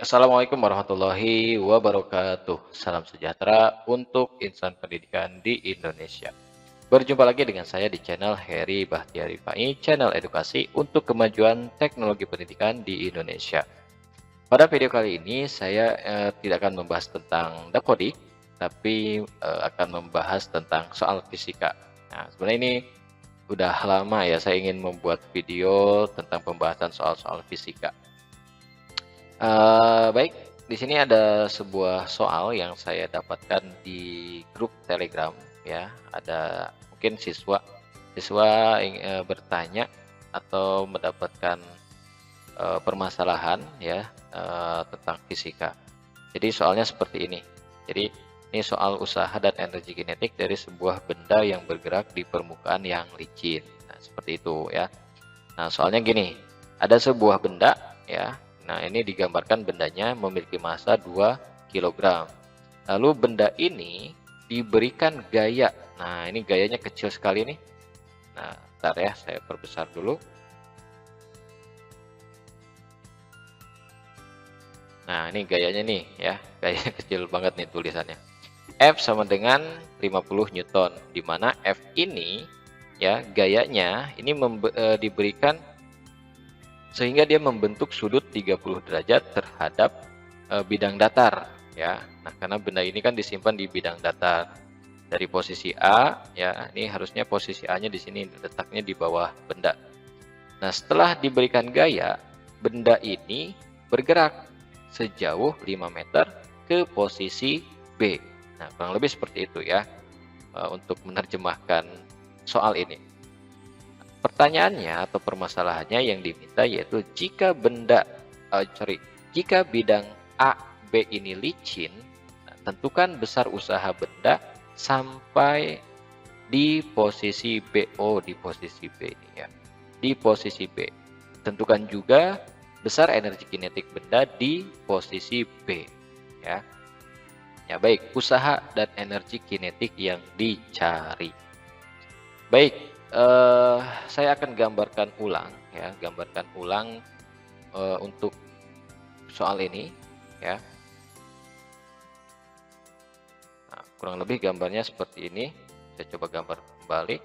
Assalamualaikum warahmatullahi wabarakatuh. Salam sejahtera untuk insan pendidikan di Indonesia. Berjumpa lagi dengan saya di channel Heri Bahtiari Fai, channel edukasi untuk kemajuan teknologi pendidikan di Indonesia. Pada video kali ini saya tidak akan membahas tentang dakodik, tapi akan membahas tentang soal fisika. Nah, sebenarnya ini udah lama ya saya ingin membuat video tentang pembahasan soal-soal fisika. Baik, di sini ada sebuah soal yang saya dapatkan di grup Telegram ya. Ada mungkin siswa bertanya atau mendapatkan permasalahan ya tentang fisika. Jadi soalnya seperti ini. Jadi ini soal usaha dan energi kinetik dari sebuah benda yang bergerak di permukaan yang licin. Nah, seperti itu ya. Nah, soalnya gini, ada sebuah benda ya. Nah, ini digambarkan bendanya memiliki massa 2 kg. Lalu benda ini diberikan gaya. Nah, ini gayanya kecil sekali nih. Nah, bentar ya, saya perbesar dulu. Nah, ini gayanya nih ya, gayanya kecil banget nih tulisannya. F sama dengan 50 Newton, di mana F ini ya gayanya ini diberikan sehingga dia membentuk sudut 30 derajat terhadap bidang datar ya. Nah, karena benda ini kan disimpan di bidang datar dari posisi A ya, ini harusnya posisi A-nya di sini, letaknya di bawah benda. Nah, setelah diberikan gaya, benda ini bergerak sejauh 5 meter ke posisi B. Nah, kurang lebih seperti itu ya untuk menerjemahkan soal ini. Pertanyaannya atau permasalahannya yang diminta yaitu jika bidang A, B ini licin, nah, tentukan besar usaha benda sampai di posisi B. Oh, di posisi B ini ya. Di posisi B. Tentukan juga besar energi kinetik benda di posisi B ya. Ya baik, usaha dan energi kinetik yang dicari. Baik. Saya akan gambarkan ulang ya, untuk soal ini ya. Nah, kurang lebih gambarnya seperti ini. Saya coba gambar kembali.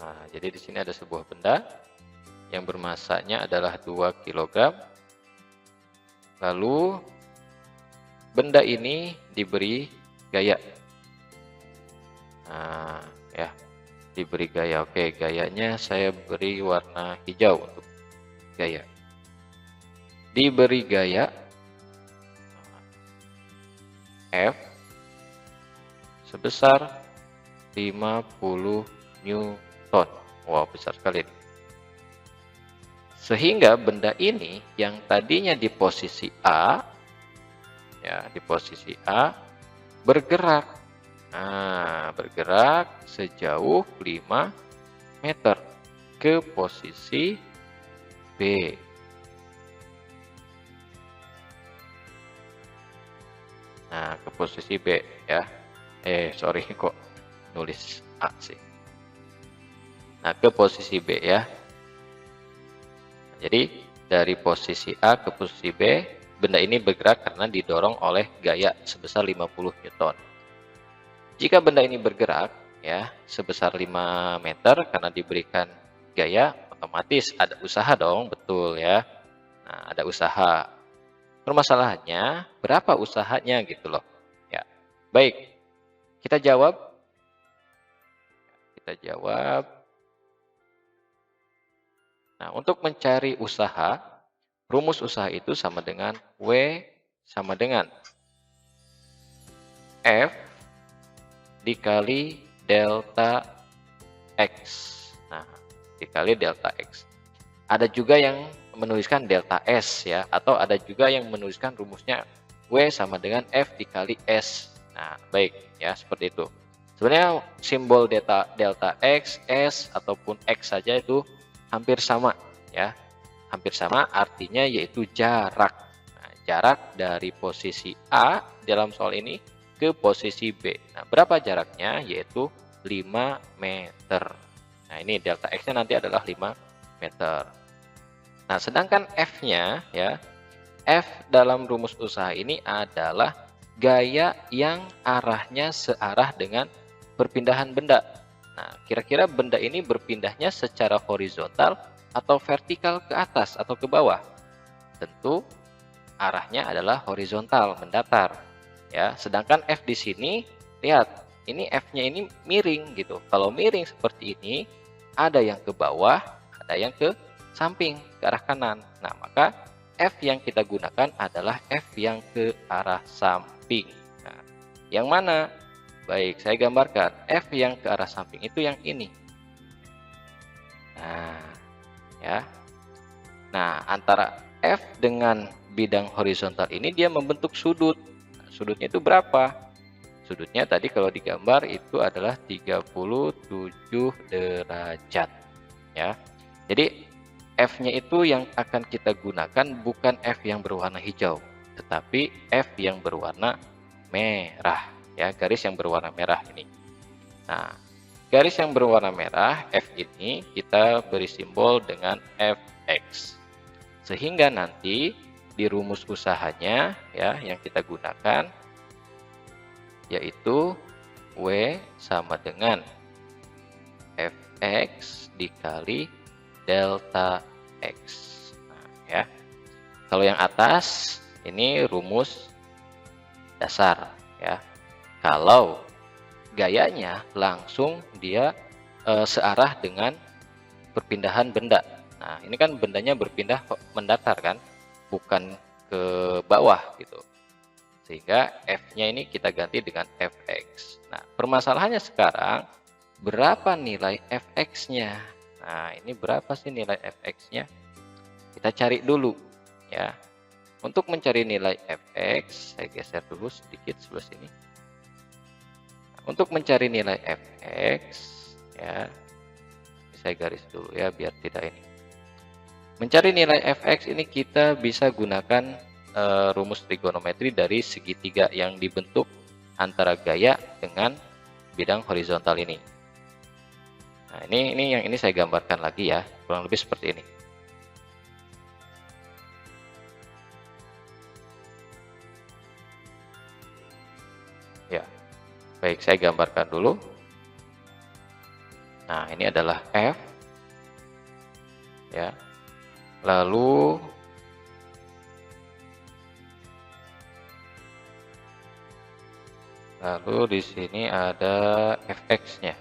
Nah, jadi di sini ada sebuah benda yang bermasanya adalah 2 kg. Lalu benda ini diberi gaya. Nah, ya, diberi gaya. Oke, gayanya saya beri warna hijau untuk gaya. Diberi gaya F sebesar 50 Newton. Wow, besar sekali. Sehingga benda ini yang tadinya di posisi A ya, di posisi A bergerak. Nah, bergerak sejauh 5 meter ke posisi B. Nah, ke posisi B ya. Sorry kok nulis A sih. Nah, ke posisi B ya. Jadi dari posisi A ke posisi B, benda ini bergerak karena didorong oleh gaya sebesar 50 Newton. Jika benda ini bergerak ya sebesar 5 meter karena diberikan gaya, otomatis ada usaha dong, betul ya. Nah, ada usaha. Permasalahannya berapa usahanya gitu loh. Ya. Baik. Kita jawab. Nah, untuk mencari usaha, rumus usaha itu sama dengan W sama dengan F dikali delta X. Nah, dikali delta X. Ada juga yang menuliskan delta S ya, atau ada juga yang menuliskan rumusnya W sama dengan F dikali S. Nah, baik ya, seperti itu. Sebenarnya simbol delta X, S ataupun X saja itu hampir sama ya. Hampir sama artinya yaitu jarak. Nah, jarak dari posisi A dalam soal ini ke posisi B. Nah, berapa jaraknya? Yaitu 5 meter. Nah, ini delta X-nya nanti adalah 5 meter. Nah, sedangkan F-nya ya, F dalam rumus usaha ini adalah gaya yang arahnya searah dengan perpindahan benda. Nah, kira-kira benda ini berpindahnya secara horizontal atau vertikal ke atas atau ke bawah? Tentu arahnya adalah horizontal, mendatar. Ya, sedangkan F di sini, lihat, ini F-nya ini miring gitu. Kalau miring seperti ini, ada yang ke bawah, ada yang ke samping, ke arah kanan. Nah, maka F yang kita gunakan adalah F yang ke arah samping. Nah, yang mana? Baik, saya gambarkan. F yang ke arah samping itu yang ini. Nah, ya. Nah, antara F dengan bidang horizontal ini dia membentuk sudut. Nah, sudutnya itu berapa? Sudutnya tadi kalau digambar itu adalah 37 derajat. Ya. Jadi F-nya itu yang akan kita gunakan bukan F yang berwarna hijau, tetapi F yang berwarna merah. Ya, garis yang berwarna merah ini. Nah, garis yang berwarna merah F ini kita beri simbol dengan Fx. Sehingga nanti di rumus usahanya ya yang kita gunakan yaitu W sama dengan Fx dikali delta X. Nah, ya. Kalau yang atas ini rumus dasar ya. Kalau gayanya langsung dia searah dengan perpindahan benda. Nah, ini kan bendanya berpindah mendatar kan, bukan ke bawah gitu. Sehingga F-nya ini kita ganti dengan Fx. Nah, permasalahannya sekarang berapa nilai Fx-nya? Nah, ini berapa sih nilai Fx-nya? Kita cari dulu ya. Untuk mencari nilai Fx, saya geser dulu sedikit sebelah sini. Untuk mencari nilai Fx ya, saya garis dulu ya biar tidak ini. Mencari nilai Fx ini kita bisa gunakan rumus trigonometri dari segitiga yang dibentuk antara gaya dengan bidang horizontal ini. Nah, ini yang ini saya gambarkan lagi ya, kurang lebih seperti ini. Ya, baik, saya gambarkan dulu. Nah, ini adalah F, ya. Lalu di sini ada Fx-nya.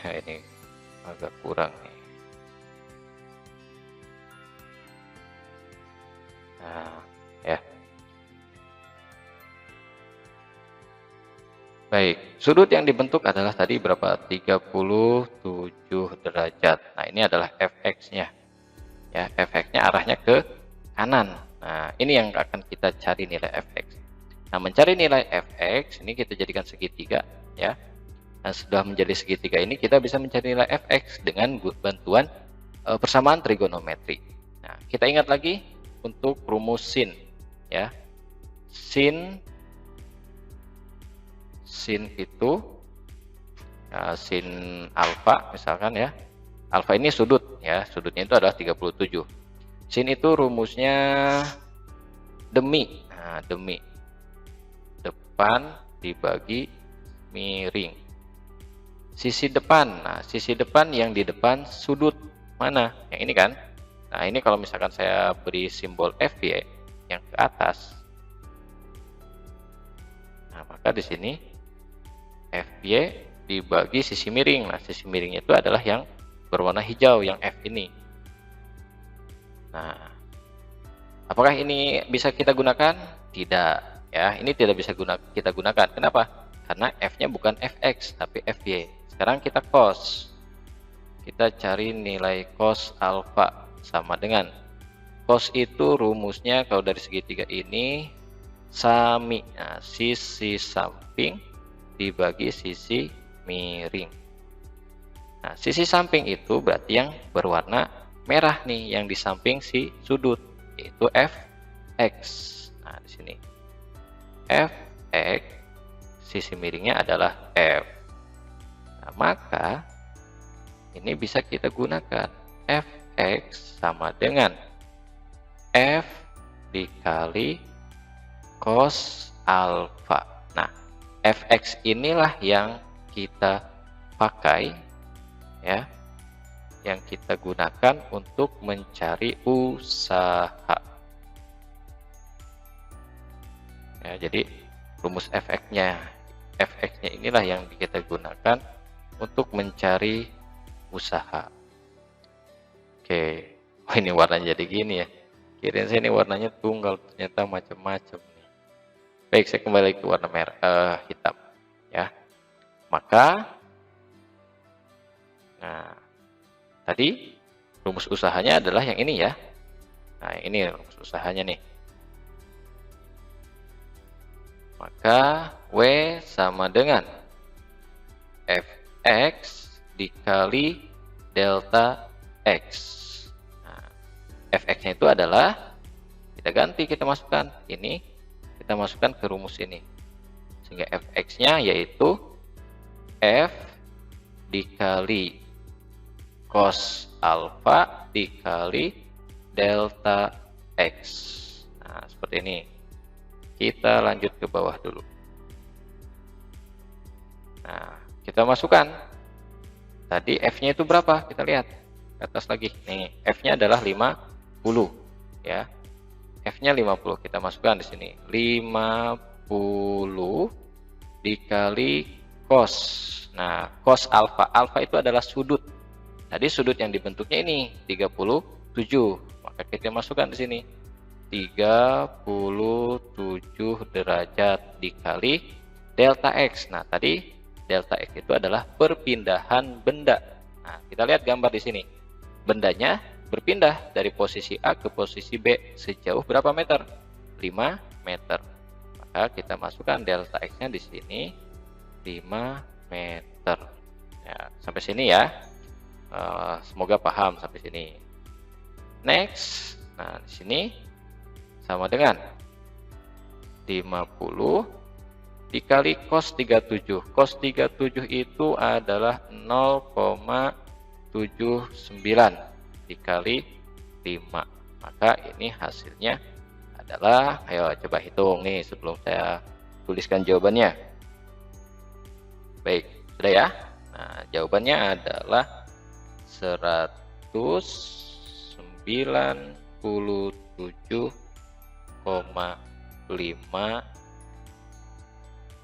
Nah, ini agak kurang nih. Nah, ya. Baik, sudut yang dibentuk adalah tadi berapa? 37 derajat. Nah, ini adalah Fx-nya. Ya, Fx-nya arahnya ke kanan. Nah, ini yang akan kita cari nilai Fx. Nah, mencari nilai Fx ini kita jadikan segitiga ya. Nah, sudah menjadi segitiga ini kita bisa mencari nilai Fx dengan bantuan persamaan trigonometri. Nah, kita ingat lagi untuk rumus sin ya. Sin itu sin alfa misalkan ya. Alfa ini sudut ya, sudutnya itu adalah 37. Sin itu rumusnya demi. Nah, demi depan dibagi miring. Sisi depan. Nah, sisi depan yang di depan sudut mana? Yang ini kan? Nah, ini kalau misalkan saya beri simbol FY yang ke atas. Nah, maka di sini FY dibagi sisi miring. Nah, sisi miringnya itu adalah yang berwarna hijau, yang F ini. Nah, apakah ini bisa kita gunakan? Tidak, ya. Ini tidak bisa kita gunakan. Kenapa? Karena F-nya bukan Fx, tapi Fy. Sekarang kita cos. Kita cari nilai cos alfa sama dengan cos itu rumusnya kalau dari segitiga ini sami. Nah, sisi samping dibagi sisi miring. Nah, sisi samping itu berarti yang berwarna merah nih, yang di samping si sudut, yaitu Fx. Nah, di sini Fx, sisi miringnya adalah F. Nah, maka ini bisa kita gunakan. Fx sama dengan F dikali cos alfa. Nah, Fx inilah yang kita pakai ya, yang kita gunakan untuk mencari usaha. Ya, jadi rumus Fx-nya inilah yang kita gunakan untuk mencari usaha. Oke, oh, ini warnanya jadi gini ya. Kirain saya ini warnanya tunggal, ternyata macam-macam nih. Baik, saya kembali ke warna merah, hitam ya. Maka nah, tadi rumus usahanya adalah yang ini ya. Nah, ini rumus usahanya nih. Maka W sama dengan Fx dikali delta X. Nah, Fx-nya itu adalah, kita ganti, kita masukkan ini, kita masukkan ke rumus ini. Sehingga Fx-nya yaitu F dikali cos alfa dikali delta X. Nah, seperti ini. Kita lanjut ke bawah dulu. Nah, kita masukkan. Tadi F-nya itu berapa? Kita lihat ke atas lagi. Nih, F-nya adalah 50 ya. F-nya 50. Kita masukkan di sini. 50 dikali cos. Nah, cos alfa. Alfa itu adalah sudut. Tadi sudut yang dibentuknya ini 37. Maka kita masukkan di sini. 37 derajat dikali delta X. Nah, tadi delta X itu adalah perpindahan benda. Nah, kita lihat gambar di sini. Bendanya berpindah dari posisi A ke posisi B sejauh berapa meter? 5 meter. Maka kita masukkan delta X-nya di sini 5 meter. Ya, sampai sini ya. Semoga paham sampai sini. Next. Nah, di sini sama dengan 50 dikali cos 37. Cos 37 itu adalah 0,79 dikali 5. Maka ini hasilnya adalah, ayo coba hitung nih sebelum saya tuliskan jawabannya. Baik, sudah ya. Nah, jawabannya adalah 197,5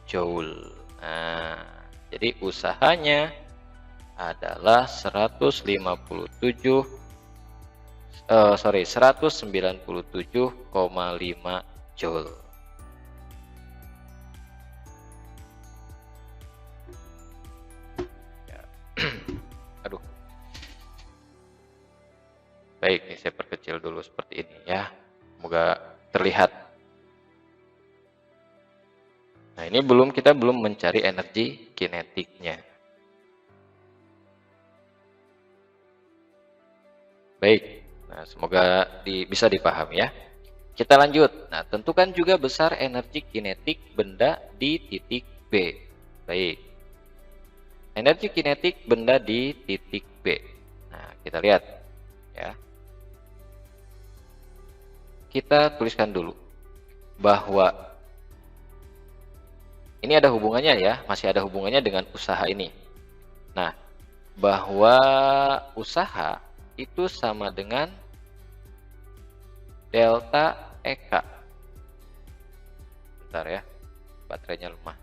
joule. Nah, jadi usahanya adalah 197,5 joule. Ya. Aduh. Baik, ini saya perkecil dulu seperti ini ya. Semoga terlihat. Nah, ini kita belum mencari energi kinetiknya. Baik, nah, semoga bisa dipahami ya. Kita lanjut. Nah, tentukan juga besar energi kinetik benda di titik B. Baik. Energi kinetik benda di titik B. Nah, kita lihat ya. Kita tuliskan dulu bahwa ini ada hubungannya ya, masih ada hubungannya dengan usaha ini. Nah, bahwa usaha itu sama dengan delta EK. Bentar ya, baterainya lemah.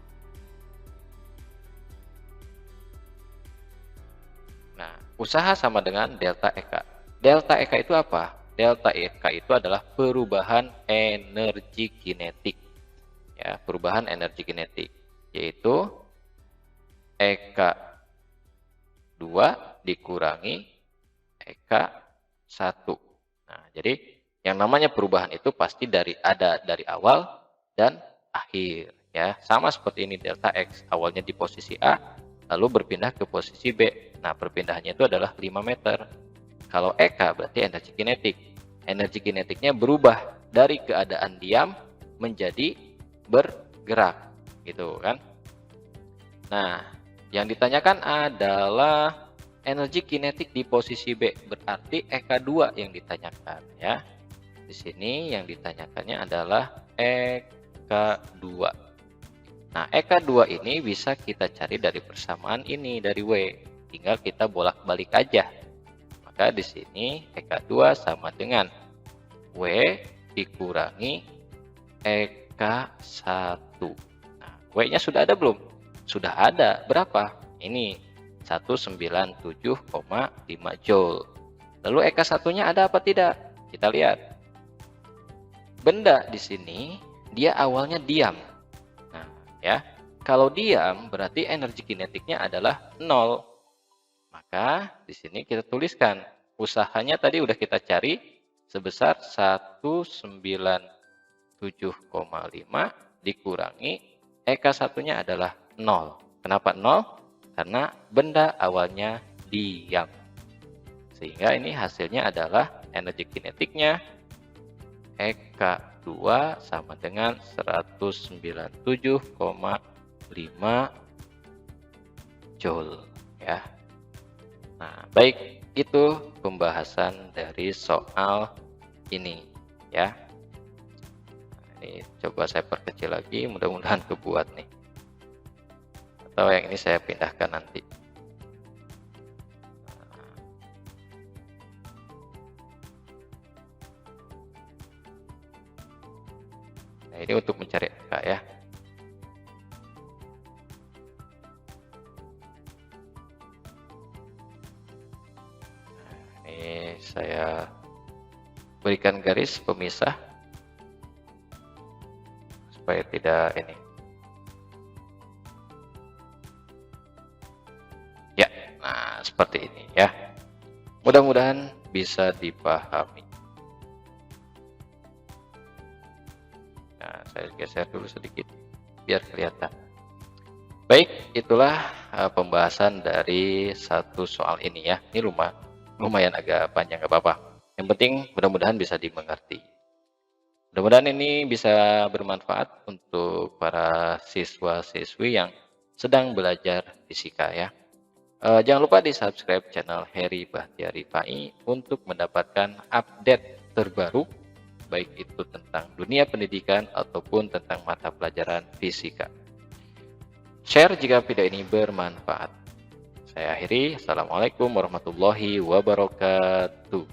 Nah, usaha sama dengan delta EK. Delta EK itu apa? Delta EK itu adalah perubahan energi kinetik. Ya, perubahan energi kinetik, yaitu EK 2 dikurangi EK 1. Nah, jadi yang namanya perubahan itu pasti ada dari awal dan akhir ya. Sama seperti ini delta X, awalnya di posisi A lalu berpindah ke posisi B. Nah, perpindahannya itu adalah 5 meter. Kalau EK berarti energi kinetik. Energi kinetiknya berubah dari keadaan diam menjadi bergerak gitu kan. Nah, yang ditanyakan adalah energi kinetik di posisi B, berarti EK2 yang ditanyakan ya. Di sini yang ditanyakannya adalah EK2. Nah, EK2 ini bisa kita cari dari persamaan ini, dari W. Tinggal kita bolak-balik aja. Maka di sini EK2 sama dengan W dikurangi EK1. Nah, W-nya sudah ada belum? Sudah ada. Berapa? Ini 197,5 Joule. Lalu EK1-nya ada apa tidak? Kita lihat. Benda di sini dia awalnya diam. Nah, ya. Kalau diam berarti energi kinetiknya adalah 0. Maka di sini kita tuliskan usahanya tadi udah kita cari sebesar 197,5 dikurangi EK1-nya adalah 0. Kenapa 0? Karena benda awalnya diam. Sehingga ini hasilnya adalah energi kinetiknya EK2 sama dengan 197,5 Joule ya. Nah, baik, itu pembahasan dari soal ini ya. Nah, ini coba saya perkecil lagi, mudah-mudahan kebuat nih. Atau yang ini saya pindahkan nanti. Nah, ini untuk mencari EK ya. Saya berikan garis pemisah supaya tidak ini ya. Nah, seperti ini ya, mudah-mudahan bisa dipahami. Nah, saya geser dulu sedikit biar kelihatan. Baik, itulah pembahasan dari satu soal ini ya. Ini lumayan agak panjang, nggak apa-apa. Yang penting mudah-mudahan bisa dimengerti. Mudah-mudahan ini bisa bermanfaat untuk para siswa-siswi yang sedang belajar fisika ya. Jangan lupa di subscribe channel Heri Bahtiari Pai untuk mendapatkan update terbaru, baik itu tentang dunia pendidikan ataupun tentang mata pelajaran fisika. Share jika video ini bermanfaat. Saya akhiri. Assalamualaikum warahmatullahi wabarakatuh.